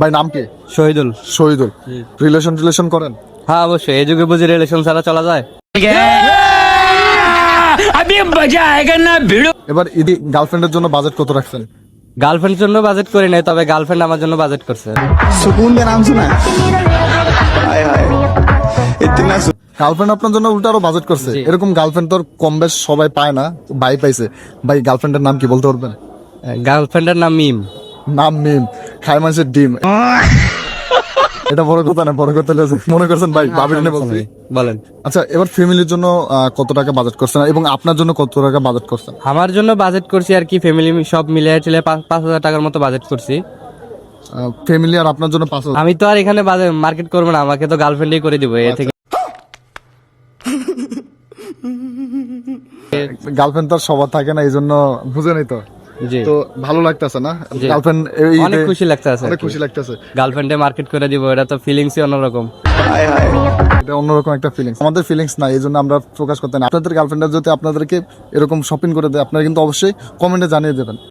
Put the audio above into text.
ভাই নাম কি? শহীদুল। শহীদুল। রিলেশন করেন? হ্যাঁ অবশ্যই, এই যুগে বুঝি রিলেশন ছাড়া চলা যায়? এবার ঈদে গার্লফ্রেন্ডের জন্য বাজেট কত রাখছেন? গার্লফ্রেন্ডের জন্য বাজেট করি নাই, তবে গার্লফ্রেন্ড আমার জন্য বাজেট করছে। सुकून का नाम सुना है? हाय हाय इतना গার্লফ্রেন্ড আপনার জন্য উল্টা আরো বাজেট করছে। জি। এরকম গার্লফ্রেন্ড তো কম বেশ সবাই পায় না, ভাই পাইছে। ভাই গার্লফ্রেন্ডের নাম কি বলতে পারবেন? গার্লফ্রেন্ডের নাম মিম। নাম মিম, খায় মানুষের ডিম। এটা বড় কথা না, বড় কথা হলো যে মনে করছেন ভাই ভাবির নিয়ে বলছি। বলেন। আচ্ছা, এবার ফ্যামিলির জন্য কত টাকা বাজেট করছেন এবং আপনার জন্য কত টাকা বাজেট করছেন? আমার জন্য বাজেট করছি আর কি, ফ্যামিলি সব মিলিয়ে টিলে 5,000 টাকার মতো বাজেট করছি। ফ্যামিলি আর আপনার জন্য 5,000। আমি তো আর এখানে মার্কেট করবো না, আমাকে তো গার্লফ্রেন্ডই করে দিব। এ থেকে গার্লফ্রেন্ড তো আর সবার থাকে না, এই জন্য বুঝেনই তো। জি, তো ভালো লাগতেছে না জি। গার্লফ্রেন্ড? অনেক খুশি লাগতেছে। অনেক খুশি লাগতেছে। গার্লফ্রেন্ডে মার্কেট করে দিব, এটা তো ফিলিংসই অন্যরকম। हाय हाय এটা অন্যরকম একটা ফিলিংস। আমাদের ফিলিংস না, এই জন্য আমরা প্রকাশ করতে না। আপনাদের গার্লফ্রেন্ডের যদি আপনাদেরকে এরকম শপিং করে দেয়, আপনারা কিন্তু অবশ্যই কমেন্টে জানিয়ে দেবেন।